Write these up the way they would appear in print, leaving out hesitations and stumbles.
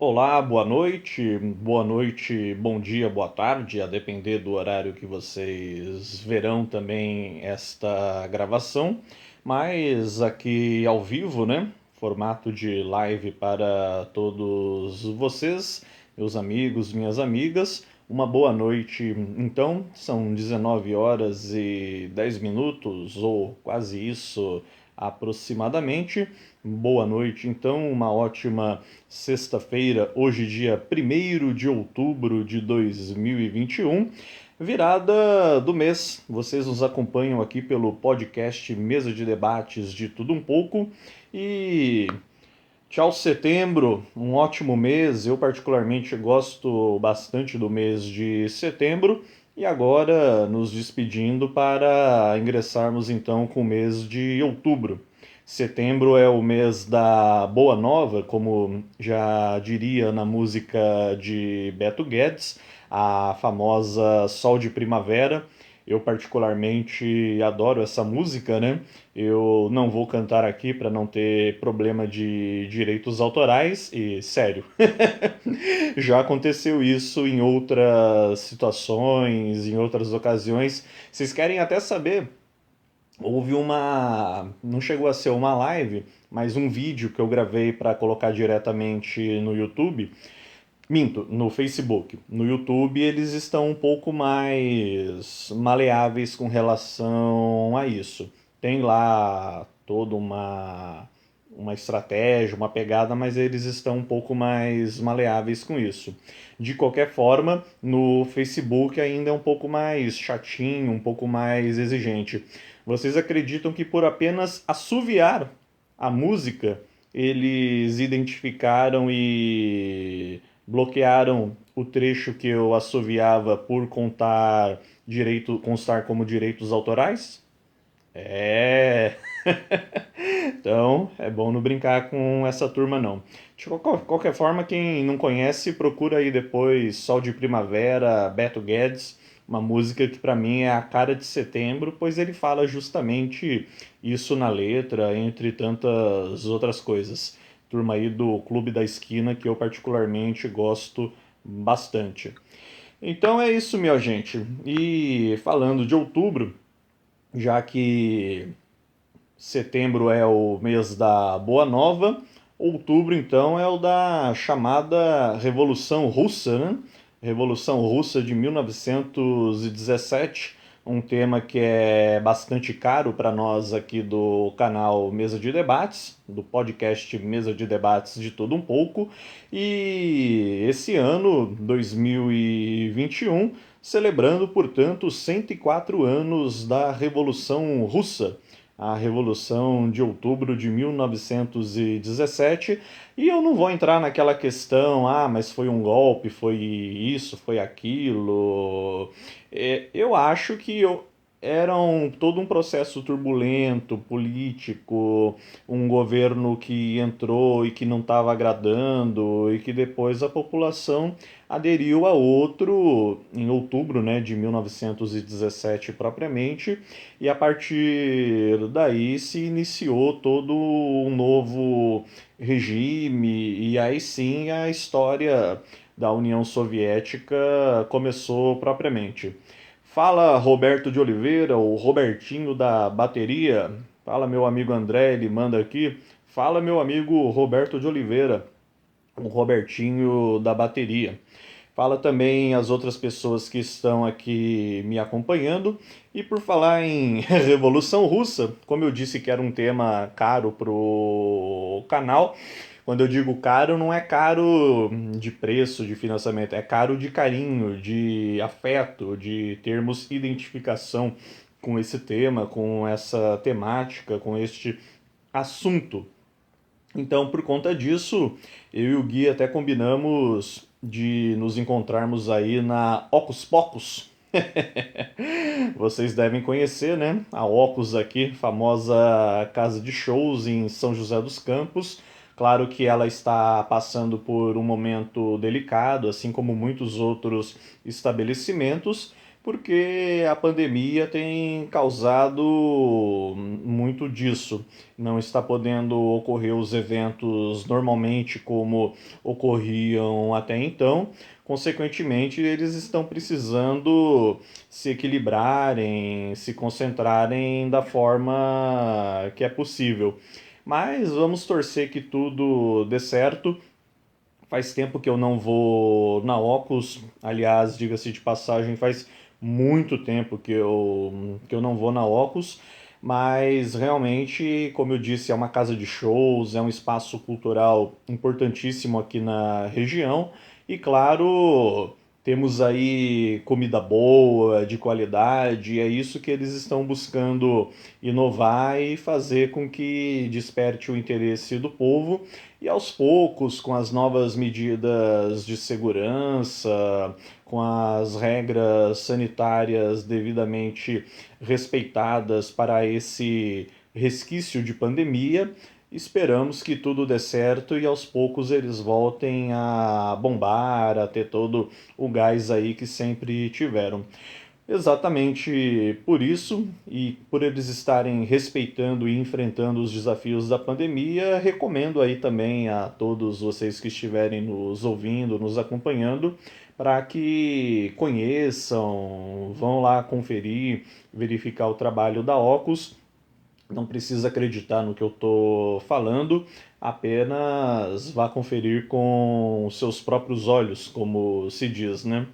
Olá, boa noite, bom dia, boa tarde, a depender do horário que vocês verão também esta gravação, mas aqui ao vivo, né? Formato de live para todos vocês, meus amigos, minhas amigas. Uma boa noite, então, são 19 horas e 10 minutos, ou quase isso aproximadamente. Boa noite, então, uma ótima sexta-feira, hoje, dia 1º de outubro de 2021, virada do mês. Vocês nos acompanham aqui pelo podcast Mesa de Debates de Tudo Um Pouco e tchau setembro, um ótimo mês. Eu particularmente gosto bastante do mês de setembro. E agora nos despedindo para ingressarmos então com o mês de outubro. Setembro é o mês da Boa Nova, como já diria na música de Beto Guedes, a famosa Sol de Primavera. Eu particularmente adoro essa música, né? Eu não vou cantar aqui para não ter problema de direitos autorais e, sério, já aconteceu isso em outras situações, em outras ocasiões. Vocês querem até saber? Houve uma. Não chegou a ser uma live, mas um vídeo que eu gravei para colocar diretamente no YouTube. Minto, no Facebook. No YouTube eles estão um pouco mais maleáveis com relação a isso. Tem lá toda uma estratégia, uma pegada, mas eles estão um pouco mais maleáveis com isso. De qualquer forma, no Facebook ainda é um pouco mais chatinho, um pouco mais exigente. Vocês acreditam que por apenas assoviar a música, eles identificaram e bloquearam o trecho que eu assoviava por constar como direitos autorais? É. Então, é bom não brincar com essa turma não. De qualquer forma, quem não conhece, procura aí depois Sol de Primavera, Beto Guedes, uma música que para mim é a cara de setembro, pois ele fala justamente isso na letra, entre tantas outras coisas. Turma aí do Clube da Esquina, que eu particularmente gosto bastante. Então é isso, minha gente. E falando de outubro, já que setembro é o mês da Boa Nova, outubro então é o da chamada Revolução Russa, né? Revolução Russa de 1917, um tema que é bastante caro para nós aqui do canal Mesa de Debates, do podcast Mesa de Debates de Tudo Um Pouco, e esse ano, 2021, celebrando, portanto, 104 anos da Revolução Russa, a Revolução de Outubro de 1917, e eu não vou entrar naquela questão, mas foi um golpe, foi isso, foi aquilo. Eu acho que era todo um processo turbulento, político, um governo que entrou e que não estava agradando, e que depois a população aderiu a outro em outubro, né, de 1917 propriamente, e a partir daí se iniciou todo um novo regime, e aí sim a história da União Soviética começou propriamente. Fala Roberto de Oliveira, o Robertinho da bateria. Fala meu amigo André, ele manda aqui. Fala meu amigo Roberto de Oliveira, o Robertinho da bateria. Fala também as outras pessoas que estão aqui me acompanhando. E por falar em Revolução Russa, como eu disse que era um tema caro pro canal, quando eu digo caro, não é caro de preço, de financiamento, é caro de carinho, de afeto, de termos identificação com esse tema, com essa temática, com este assunto. Então, por conta disso, eu e o Gui até combinamos de nos encontrarmos aí na Ocus Pocus. Vocês devem conhecer, né? A Ocus aqui, famosa casa de shows em São José dos Campos. Claro que ela está passando por um momento delicado, assim como muitos outros estabelecimentos, porque a pandemia tem causado muito disso. Não está podendo ocorrer os eventos normalmente como ocorriam até então. Consequentemente, eles estão precisando se equilibrarem, se concentrarem da forma que é possível. Mas vamos torcer que tudo dê certo. Faz tempo que eu não vou na Ocus, aliás, diga-se de passagem, faz muito tempo que eu não vou na Ocus, mas realmente, como eu disse, é uma casa de shows, é um espaço cultural importantíssimo aqui na região e, claro, temos aí comida boa, de qualidade, e é isso que eles estão buscando inovar e fazer com que desperte o interesse do povo e aos poucos, com as novas medidas de segurança, com as regras sanitárias devidamente respeitadas para esse resquício de pandemia, esperamos que tudo dê certo e aos poucos eles voltem a bombar, a ter todo o gás aí que sempre tiveram. Exatamente por isso e por eles estarem respeitando e enfrentando os desafios da pandemia, recomendo aí também a todos vocês que estiverem nos ouvindo, nos acompanhando, para que conheçam, vão lá conferir, verificar o trabalho da Ocus. Não precisa acreditar no que eu estou falando, apenas vá conferir com seus próprios olhos, como se diz, né?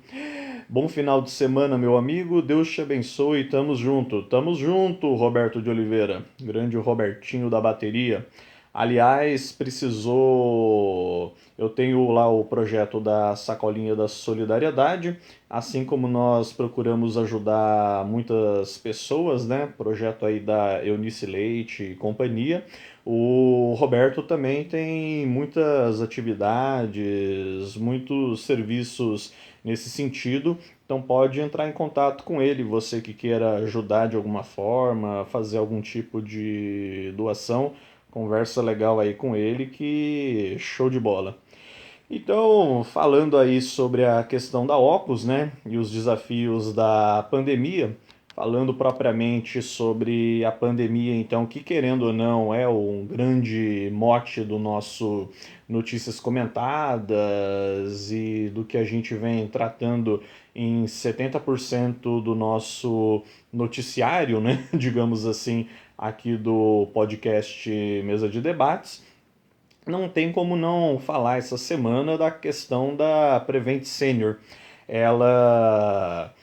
Bom final de semana, meu amigo. Deus te abençoe. Tamo junto. Tamo junto, Roberto de Oliveira. Grande Robertinho da bateria. Aliás, precisou. Eu tenho lá o projeto da Sacolinha da Solidariedade, assim como nós procuramos ajudar muitas pessoas, né? Projeto aí da Eunice Leite e companhia. O Roberto também tem muitas atividades, muitos serviços nesse sentido. Então pode entrar em contato com ele, você que queira ajudar de alguma forma, fazer algum tipo de doação, conversa legal aí com ele que show de bola. Então, falando aí sobre a questão da Ocus, né, e os desafios da pandemia, falando propriamente sobre a pandemia, então, que querendo ou não é um grande mote do nosso Notícias Comentadas e do que a gente vem tratando em 70% do nosso noticiário, né, digamos assim, aqui do podcast Mesa de Debates. Não tem como não falar essa semana da questão da Prevent Senior. Ela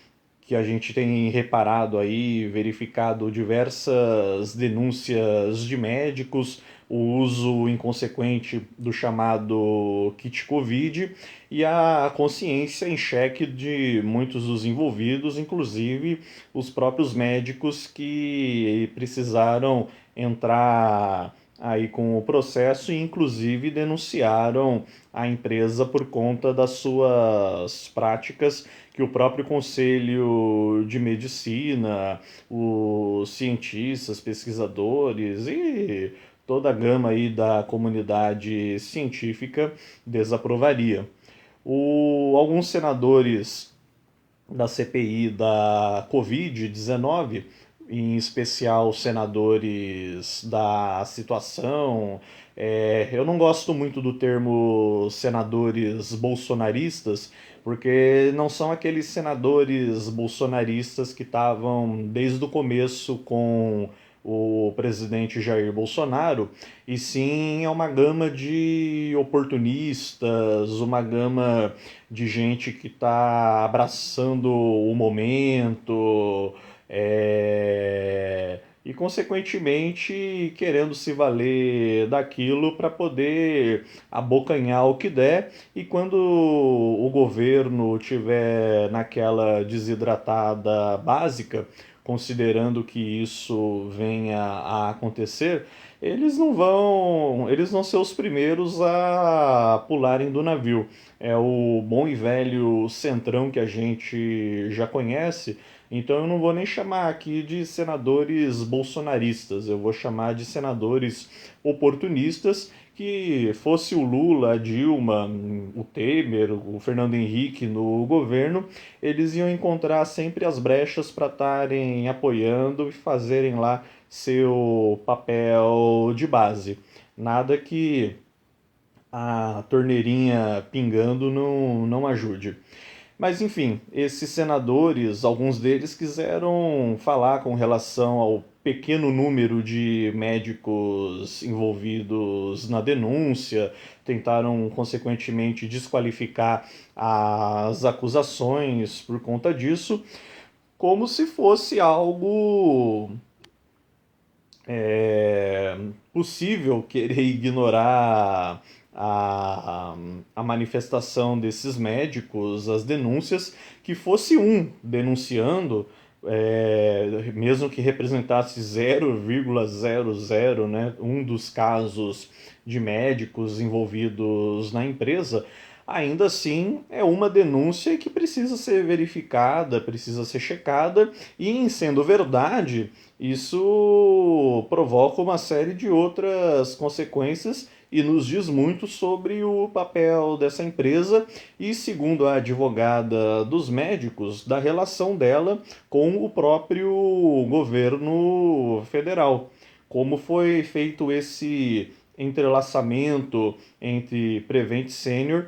que a gente tem reparado aí, verificado diversas denúncias de médicos, o uso inconsequente do chamado kit Covid e a consciência em xeque de muitos dos envolvidos, inclusive os próprios médicos que precisaram entrar aí com o processo e inclusive denunciaram a empresa por conta das suas práticas que o próprio Conselho de Medicina, os cientistas, pesquisadores e toda a gama aí da comunidade científica desaprovaria. Alguns senadores da CPI da Covid-19, em especial senadores da situação. Eu não gosto muito do termo senadores bolsonaristas, porque não são aqueles senadores bolsonaristas que estavam desde o começo com o presidente Jair Bolsonaro, e sim é uma gama de oportunistas, uma gama de gente que está abraçando o momento, e consequentemente querendo se valer daquilo para poder abocanhar o que der, e quando o governo tiver naquela desidratada básica, considerando que isso venha a acontecer, eles vão ser os primeiros a pularem do navio. É o bom e velho centrão que a gente já conhece. Então eu não vou nem chamar aqui de senadores bolsonaristas, eu vou chamar de senadores oportunistas que fosse o Lula, a Dilma, o Temer, o Fernando Henrique no governo, eles iam encontrar sempre as brechas para estarem apoiando e fazerem lá seu papel de base. Nada que a torneirinha pingando não ajude. Mas enfim, esses senadores, alguns deles quiseram falar com relação ao pequeno número de médicos envolvidos na denúncia, tentaram consequentemente desqualificar as acusações por conta disso, como se fosse algo possível querer ignorar a manifestação desses médicos, as denúncias, que fosse um denunciando, mesmo que representasse 0,00, né, um dos casos de médicos envolvidos na empresa, ainda assim é uma denúncia que precisa ser verificada, precisa ser checada, e em sendo verdade, isso provoca uma série de outras consequências e nos diz muito sobre o papel dessa empresa e, segundo a advogada dos médicos, da relação dela com o próprio governo federal. Como foi feito esse entrelaçamento entre Prevent Senior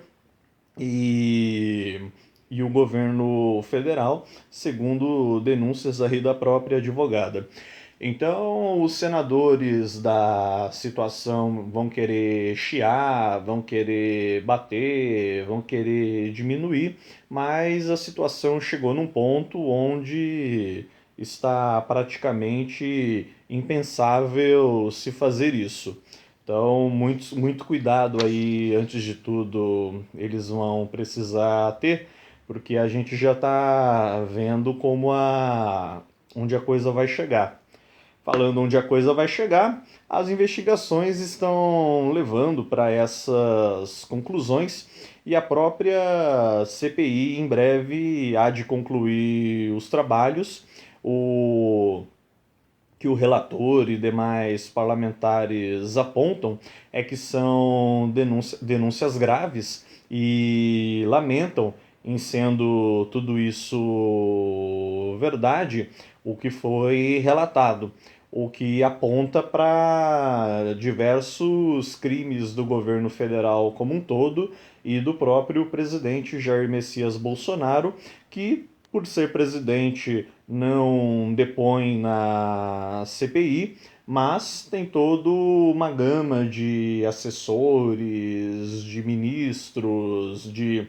e, e o governo federal, segundo denúncias aí da própria advogada. Então, os senadores da situação vão querer chiar, vão querer bater, vão querer diminuir, mas a situação chegou num ponto onde está praticamente impensável se fazer isso. Então, muito cuidado aí, antes de tudo, eles vão precisar ter, porque a gente já está vendo onde a coisa vai chegar. Falando onde a coisa vai chegar, as investigações estão levando para essas conclusões e a própria CPI em breve há de concluir os trabalhos. O que o relator e demais parlamentares apontam é que são denúncias graves e lamentam, em sendo tudo isso verdade, o que foi relatado, o que aponta para diversos crimes do governo federal como um todo e do próprio presidente Jair Messias Bolsonaro, que, por ser presidente, não depõe na CPI, mas tem toda uma gama de assessores, de ministros, de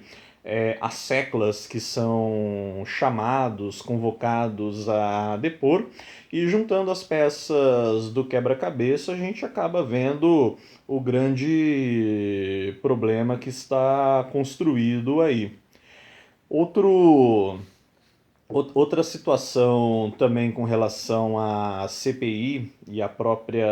asseclas que são chamados, convocados a depor, e juntando as peças do quebra-cabeça, a gente acaba vendo o grande problema que está construído aí. Outro Outra situação também com relação à CPI e à própria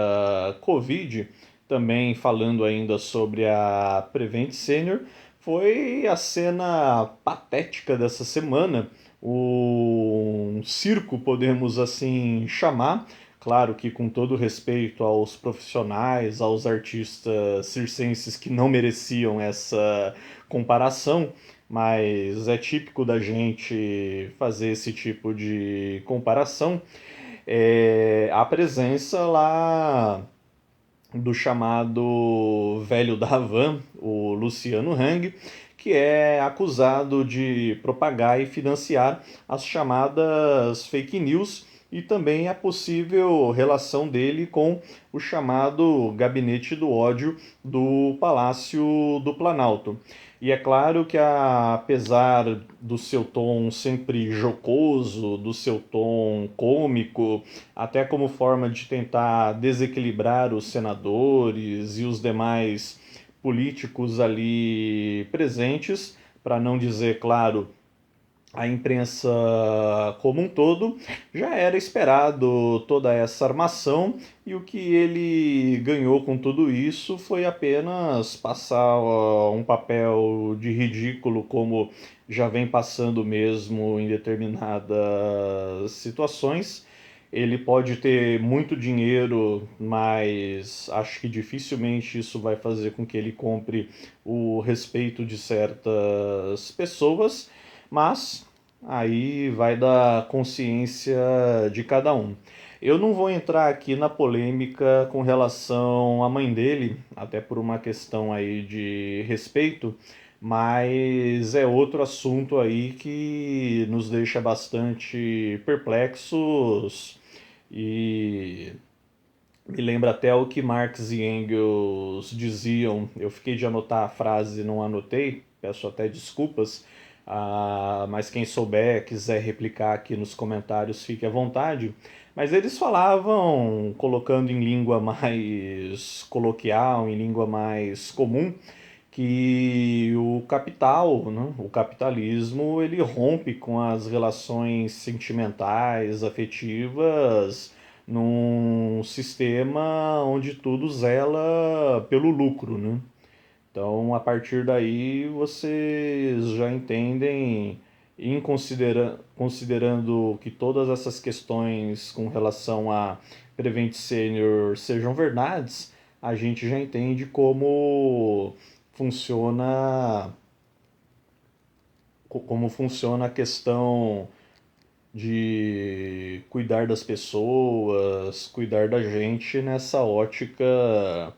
Covid, também falando ainda sobre a Prevent Senior, foi a cena patética dessa semana, um circo, podemos assim chamar, claro que com todo respeito aos profissionais, aos artistas circenses que não mereciam essa comparação, mas é típico da gente fazer esse tipo de comparação, a presença lá do chamado velho da Havan, o Luciano Hang, que é acusado de propagar e financiar as chamadas fake news e também a possível relação dele com o chamado Gabinete do Ódio do Palácio do Planalto. E é claro que, apesar do seu tom sempre jocoso, do seu tom cômico, até como forma de tentar desequilibrar os senadores e os demais políticos ali presentes, para não dizer, claro, a imprensa como um todo, já era esperado toda essa armação, e o que ele ganhou com tudo isso foi apenas passar um papel de ridículo, como já vem passando mesmo em determinadas situações. Ele pode ter muito dinheiro, mas acho que dificilmente isso vai fazer com que ele compre o respeito de certas pessoas, mas aí vai da consciência de cada um. Eu não vou entrar aqui na polêmica com relação à mãe dele, até por uma questão aí de respeito, mas é outro assunto aí que nos deixa bastante perplexos e me lembra até o que Marx e Engels diziam. Eu fiquei de anotar a frase e não anotei, peço até desculpas, mas quem souber, quiser replicar aqui nos comentários, fique à vontade. Mas eles falavam, colocando em língua mais coloquial, em língua mais comum, que o capital, né, o capitalismo, ele rompe com as relações sentimentais, afetivas, num sistema onde tudo zela pelo lucro, né? Então, a partir daí, vocês já entendem, considerando que todas essas questões com relação a Prevent Senior sejam verdades, a gente já entende funciona como funciona a questão de cuidar das pessoas, cuidar da gente nessa ótica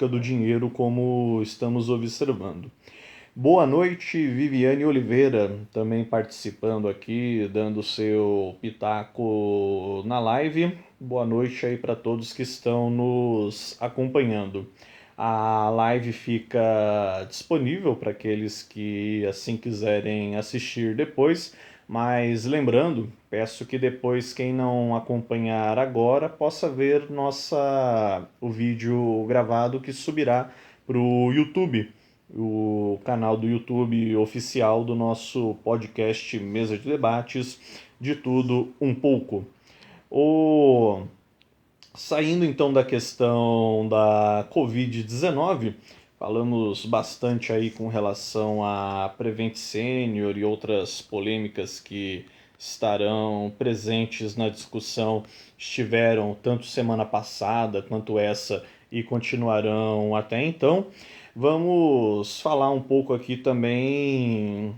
do dinheiro como estamos observando. Boa noite, Viviane Oliveira, também participando aqui, dando seu pitaco na live. Boa noite aí para todos que estão nos acompanhando. A live fica disponível para aqueles que assim quiserem assistir depois, mas lembrando, peço que depois quem não acompanhar agora possa ver o vídeo gravado que subirá para o YouTube, o canal do YouTube oficial do nosso podcast Mesa de Debates, de tudo um pouco. O Saindo então da questão da Covid-19, falamos bastante aí com relação a Prevent Senior e outras polêmicas que estarão presentes na discussão, estiveram tanto semana passada quanto essa e continuarão até então. Vamos falar um pouco aqui também.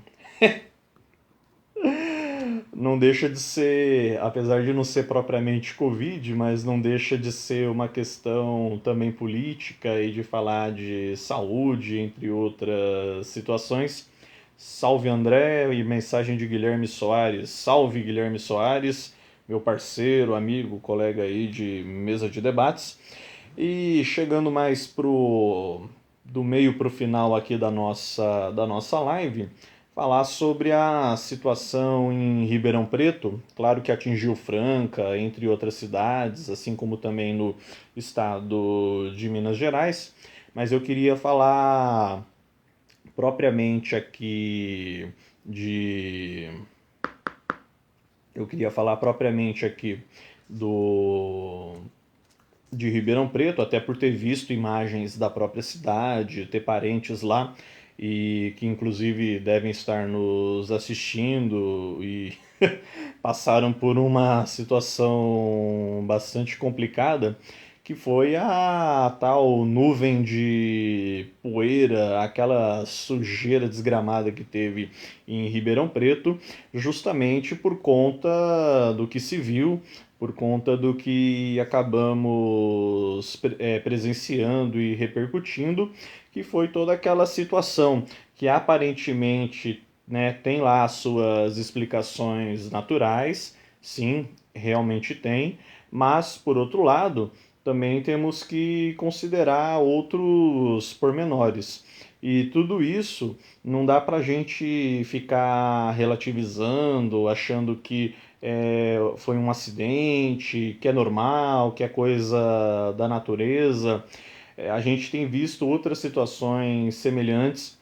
Não deixa de ser, apesar de não ser propriamente Covid, mas não deixa de ser uma questão também política e de falar de saúde, entre outras situações. Salve André e mensagem de Guilherme Soares. Salve Guilherme Soares, meu parceiro, amigo, colega aí de mesa de debates. E chegando mais do meio para o final aqui da nossa live, falar sobre a situação em Ribeirão Preto, claro que atingiu Franca, entre outras cidades, assim como também no estado de Minas Gerais, mas propriamente aqui de eu queria falar propriamente aqui do de Ribeirão Preto, até por ter visto imagens da própria cidade, ter parentes lá e que inclusive devem estar nos assistindo e passaram por uma situação bastante complicada, que foi a tal nuvem de poeira, aquela sujeira desgramada que teve em Ribeirão Preto, justamente por conta do que se viu, por conta do que acabamos presenciando e repercutindo, que foi toda aquela situação que aparentemente, né, tem lá as suas explicações naturais, sim, realmente tem, mas por outro lado, também temos que considerar outros pormenores. E tudo isso não dá para a gente ficar relativizando, achando que foi um acidente, que é normal, que é coisa da natureza. A gente tem visto outras situações semelhantes.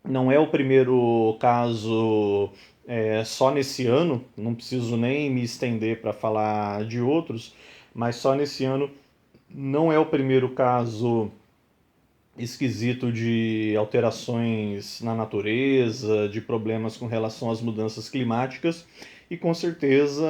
Não é o primeiro caso só nesse ano, não preciso nem me estender para falar de outros, mas só nesse ano não é o primeiro caso esquisito de alterações na natureza, de problemas com relação às mudanças climáticas, e com certeza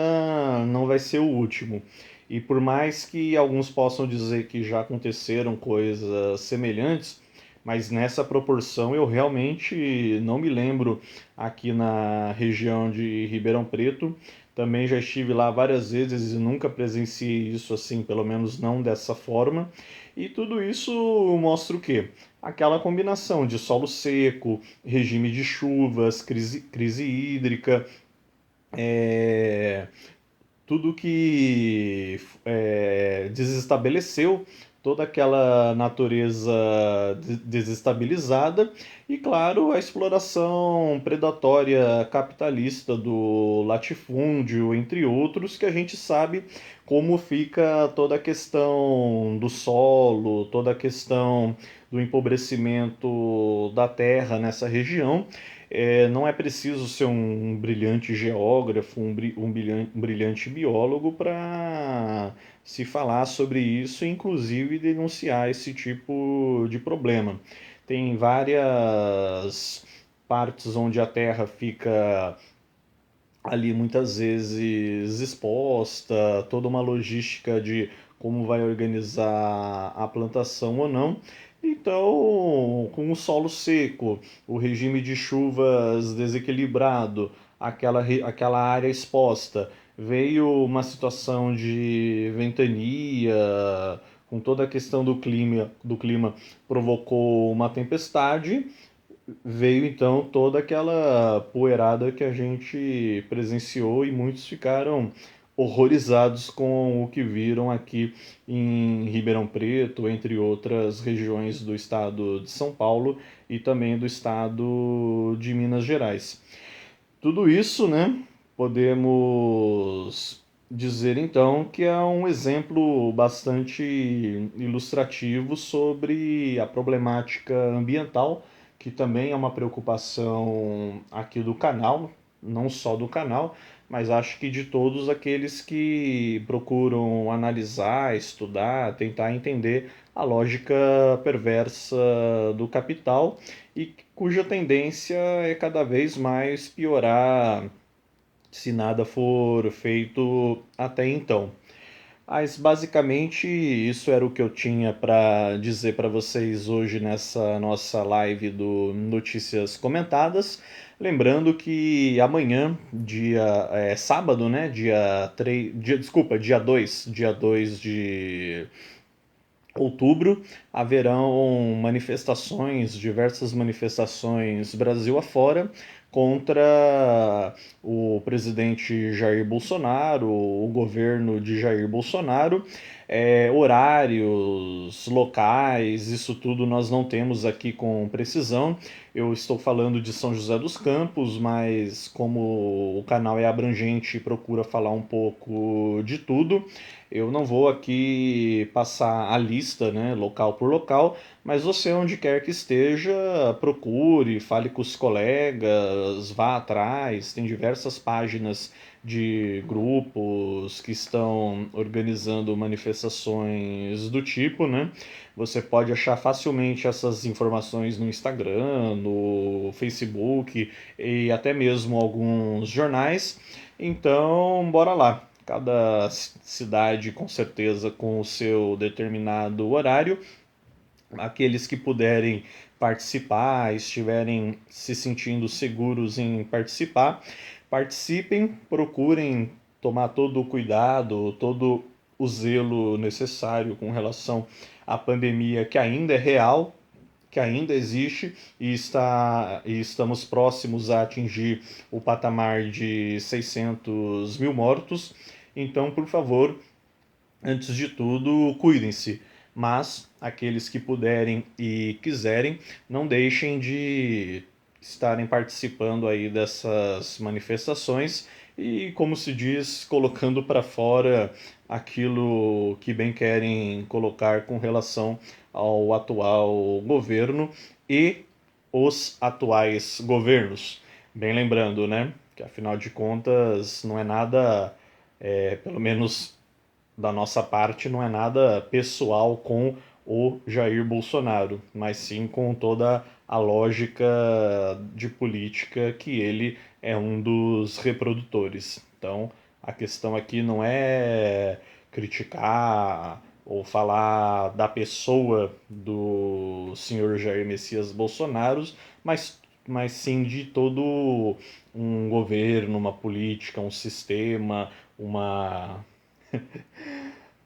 não vai ser o último. E por mais que alguns possam dizer que já aconteceram coisas semelhantes, mas nessa proporção eu realmente não me lembro aqui na região de Ribeirão Preto. Também já estive lá várias vezes e nunca presenciei isso assim, pelo menos não dessa forma. E tudo isso mostra o quê? Aquela combinação de solo seco, regime de chuvas, crise hídrica, é, tudo que desestabeleceu toda aquela natureza desestabilizada e, claro, a exploração predatória capitalista do latifúndio, entre outros, que a gente sabe como fica toda a questão do solo, toda a questão do empobrecimento da terra nessa região. Não é preciso ser um brilhante geógrafo, um brilhante biólogo para se falar sobre isso e inclusive denunciar esse tipo de problema. Tem várias partes onde a terra fica ali muitas vezes exposta, toda uma logística de como vai organizar a plantação ou não. Então, com o solo seco, o regime de chuvas desequilibrado, aquela área exposta, veio uma situação de ventania, com toda a questão do clima provocou uma tempestade, veio então toda aquela poeirada que a gente presenciou e muitos ficaram horrorizados com o que viram aqui em Ribeirão Preto, entre outras regiões do estado de São Paulo e também do estado de Minas Gerais. Tudo isso, né, podemos dizer então que é um exemplo bastante ilustrativo sobre a problemática ambiental, que também é uma preocupação aqui do canal, não só do canal, mas acho que de todos aqueles que procuram analisar, estudar, tentar entender a lógica perversa do capital e cuja tendência é cada vez mais piorar se nada for feito até então. Mas basicamente isso era o que eu tinha para dizer para vocês hoje nessa nossa live do Notícias Comentadas. Lembrando que amanhã, sábado, né, dia 2 de outubro, haverão diversas manifestações Brasil afora, contra o presidente Jair Bolsonaro, o governo de Jair Bolsonaro. Horários, locais, isso tudo nós não temos aqui com precisão. Eu estou falando de São José dos Campos, mas como o canal é abrangente e procura falar um pouco de tudo, eu não vou aqui passar a lista, né, local por local, mas você, onde quer que esteja, procure, fale com os colegas, vá atrás. Tem diversas páginas de grupos que estão organizando manifestações do tipo, né? Você pode achar facilmente essas informações no Instagram, no Facebook e até mesmo alguns jornais. Então, bora lá. Cada cidade, com certeza, com o seu determinado horário. Aqueles que puderem participar, estiverem se sentindo seguros em participar, participem, procurem tomar todo o cuidado, todo o zelo necessário com relação à pandemia que ainda é real, que ainda existe e estamos próximos a atingir o patamar de 600 mil mortos. Então, por favor, antes de tudo, cuidem-se. Mas aqueles que puderem e quiserem, não deixem de estarem participando aí dessas manifestações e, como se diz, colocando para fora aquilo que bem querem colocar com relação ao atual governo e os atuais governos. Bem lembrando, né, que afinal de contas não é nada, pelo menos da nossa parte, não é nada pessoal com o Jair Bolsonaro, mas sim com toda a lógica de política que ele é um dos reprodutores. Então, a questão aqui não é criticar ou falar da pessoa do senhor Jair Messias Bolsonaro, mas sim de todo um governo, uma política, um sistema, uma,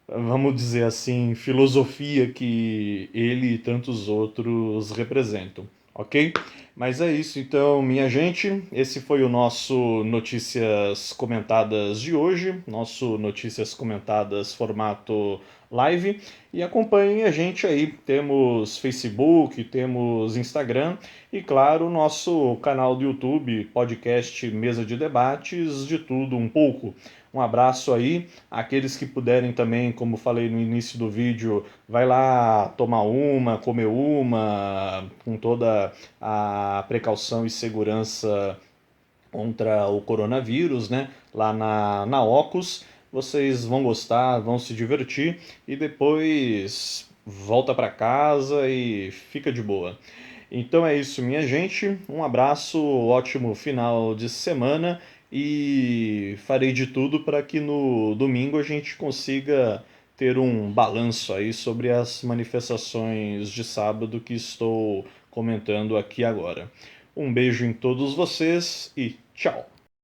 vamos dizer assim, filosofia que ele e tantos outros representam, ok? Mas é isso então, minha gente. Esse foi o nosso Notícias Comentadas de hoje, nosso Notícias Comentadas formato live. E acompanhem a gente aí. Temos Facebook, temos Instagram e, claro, nosso canal do YouTube, podcast Mesa de Debates, de tudo um pouco. Um abraço aí. Aqueles que puderem também, como falei no início do vídeo, vai lá tomar uma, comer uma, com toda a precaução e segurança contra o coronavírus, né? Lá na Ocus. Vocês vão gostar, vão se divertir e depois volta para casa e fica de boa. Então é isso, minha gente. Um abraço, ótimo final de semana e farei de tudo para que no domingo a gente consiga ter um balanço aí sobre as manifestações de sábado que estou comentando aqui agora. Um beijo em todos vocês e tchau!